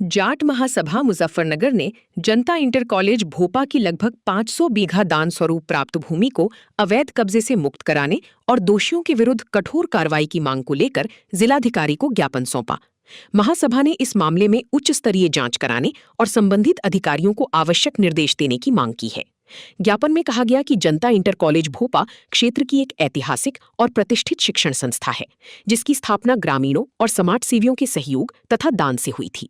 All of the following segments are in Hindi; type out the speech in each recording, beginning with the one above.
जाट महासभा मुजफ्फरनगर ने जनता इंटर कॉलेज भोपा की लगभग 500 बीघा दान स्वरूप प्राप्त भूमि को अवैध कब्जे से मुक्त कराने और दोषियों के विरुद्ध कठोर कार्रवाई की मांग को लेकर जिलाधिकारी को ज्ञापन सौंपा। महासभा ने इस मामले में उच्च स्तरीय जांच कराने और संबंधित अधिकारियों को आवश्यक निर्देश देने की मांग की है। ज्ञापन में कहा गया कि जनता इंटर कॉलेज भोपा क्षेत्र की एक ऐतिहासिक और प्रतिष्ठित शिक्षण संस्था है, जिसकी स्थापना ग्रामीणों और समाजसेवियों के सहयोग तथा दान से हुई थी।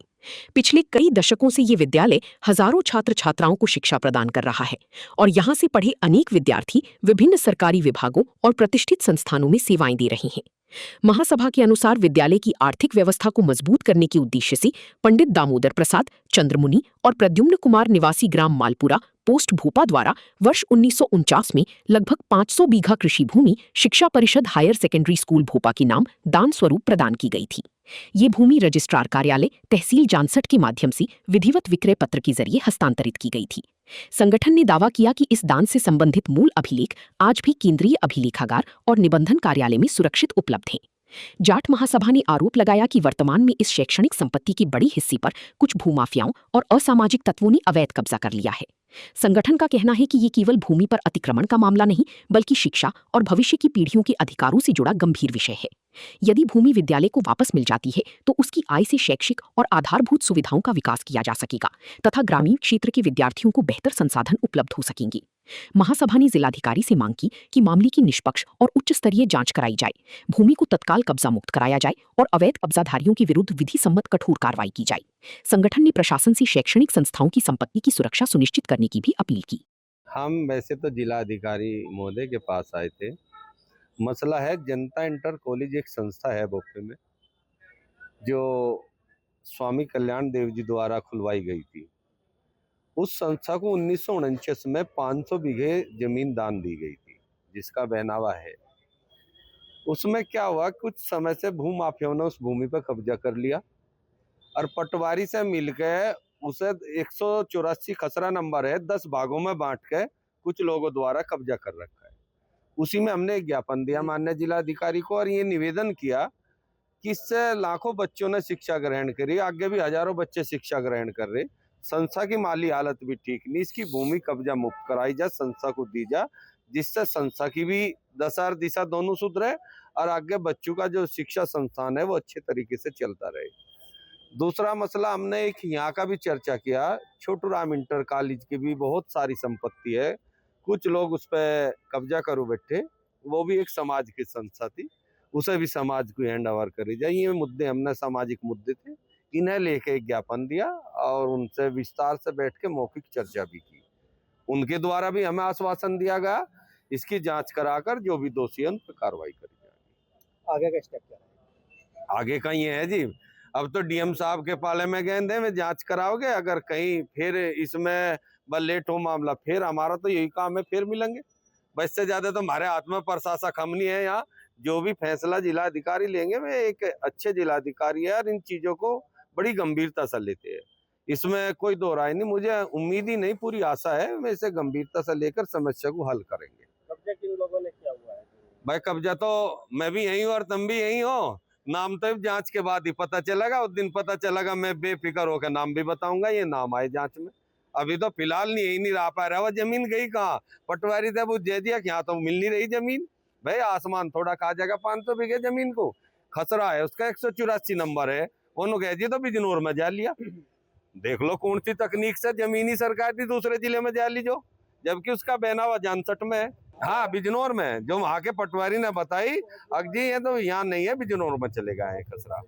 पिछले कई दशकों से ये विद्यालय हजारों छात्र छात्राओं को शिक्षा प्रदान कर रहा है और यहाँ से पढ़े अनेक विद्यार्थी विभिन्न सरकारी विभागों और प्रतिष्ठित संस्थानों में सेवाएं दे रहे हैं। महासभा के अनुसार विद्यालय की आर्थिक व्यवस्था को मजबूत करने के उद्देश्य से पंडित दामोदर प्रसाद, चंद्रमुनि और प्रद्युम्न कुमार निवासी ग्राम मालपुरा पोस्ट भोपा द्वारा वर्ष 1949 में लगभग 500 बीघा कृषि भूमि शिक्षा परिषद हायर सेकेंडरी स्कूल भोपा के नाम दान स्वरूप प्रदान की गई थी। ये भूमि रजिस्ट्रार कार्यालय तहसील जानसठ के माध्यम से विधिवत विक्रय पत्र के जरिए हस्तांतरित की गई थी। संगठन ने दावा किया कि इस दान से संबंधित मूल अभिलेख आज भी केंद्रीय अभिलेखागार और निबंधन कार्यालय में सुरक्षित उपलब्ध हैं। जाट महासभा ने आरोप लगाया कि वर्तमान में इस शैक्षणिक संपत्ति की बड़ी हिस्से पर कुछ भूमाफियाओं और असामाजिक तत्वों ने अवैध कब्जा कर लिया है। संगठन का कहना है कि ये केवल भूमि पर अतिक्रमण का मामला नहीं, बल्कि शिक्षा और भविष्य की पीढ़ियों के अधिकारों से जुड़ा गंभीर विषय है। यदि भूमि विद्यालय को वापस मिल जाती है तो उसकी आय से शैक्षिक और आधारभूत सुविधाओं का विकास किया जा सकेगा तथा ग्रामीण क्षेत्र के विद्यार्थियों को बेहतर संसाधन उपलब्ध हो सकेंगे। महासभा ने जिलाधिकारी से मांग की कि मामले की निष्पक्ष और उच्च स्तरीय जांच कराई जाए, भूमि को तत्काल कब्जा मुक्त कराया जाए और अवैध कब्जाधारियों के विरुद्ध विधि सम्मत कठोर कार्रवाई की जाए। संगठन ने प्रशासन से शैक्षणिक संस्थाओं की संपत्ति की सुरक्षा सुनिश्चित करने की भी अपील की। हम वैसे तो जिलाधिकारी महोदय के पास आए थे। मसला है, जनता इंटर कॉलेज एक संस्था है भोपे में, जो स्वामी कल्याण देव जी द्वारा खुलवाई गई थी। उस संस्था को 1949 में 500 बीघे जमीन दान दी गई थी, जिसका बहनावा है। उसमें क्या हुआ, कुछ समय से भूमाफियाओं ने उस भूमि पर कब्जा कर लिया और पटवारी से मिलकर उसे 184 खसरा नंबर है 10 भागों में बांट के कुछ लोगों द्वारा कब्जा कर रखा है। उसी में हमने एक ज्ञापन दिया माननीय जिलाधिकारी को और ये निवेदन किया कि इससे लाखों बच्चों ने शिक्षा ग्रहण करी, आगे भी हजारों बच्चे शिक्षा ग्रहण कर रहे। संस्था की माली हालत भी ठीक नहीं, इसकी भूमि कब्जा मुक्त कराई जा, संस्था को दी जा, जिससे संस्था की भी दशा और दिशा दोनों सुधरे और आगे बच्चों का जो शिक्षा संस्थान है वो अच्छे तरीके से चलता रहे। दूसरा मसला, हमने एक यहाँ का भी चर्चा किया, छोटू राम इंटर कॉलेज की भी बहुत सारी संपत्ति है, कुछ लोग उस पर कब्जा करो बैठे। वो भी एक समाज की संस्था थी, उसे भी समाज को हैंड ओवर करी जाए। ये मुद्दे हमने सामाजिक मुद्दे थे, इन्हें लेके एक ज्ञापन दिया और उनसे विस्तार से बैठ के मौखिक चर्चा भी की। उनके द्वारा भी हमें आश्वासन दिया गया इसकी जांच कराकर जो भी दोषी है उन पर कार्रवाई करी जाएगी। आगे का स्टेप क्या है? आगे का ये है जी, अब तो डीएम साहब के पाले में गेंद है, में जांच कराओगे, अगर कहीं फिर इसमें बस लेट हो मामला, फिर हमारा तो यही काम है, फिर मिलेंगे। बस से ज्यादा तो हमारे हाथ में प्रशासक हम नहीं है। यहाँ जो भी फैसला जिलाधिकारी लेंगे वे एक अच्छे जिलाधिकारी है और इन चीजों को बड़ी गंभीरता से लेते हैं, इसमें कोई दो राय नहीं। मुझे उम्मीद ही नहीं, पूरी आशा है वे इसे गंभीरता से लेकर समस्या को हल करेंगे। कब्जा किन लोगों ने किया हुआ है? भाई कब्जा तो मैं भी यही हूँ और तुम भी यही हो, नाम तो जांच के बाद ही पता चलेगा। उस दिन पता चलेगा, मैं बेफिक्र होकर नाम भी बताऊंगा, ये नाम आए जांच में। अभी तो फिलहाल नहीं, यही नहीं रह पा रहा। वो जमीन गई कहाँ? पटवारी साहब वो दे दिया, यहाँ तो मिल नहीं रही जमीन। भाई आसमान थोड़ा खा जाएगा 500 बीघे जमीन को, खसरा है उसका 184 नंबर है, उन्होंने कह दिया तो बिजनौर में जा लिया। देख लो कौन सी तकनीक से जमीनी सरकार थी दूसरे जिले में जा ली, जो जबकि उसका बहनावा जानसठ में है। हाँ बिजनौर में, जो वहां के पटवारी ने बताई, अजी ये तो यहाँ नहीं है, बिजनौर में चलेगा है खसरा।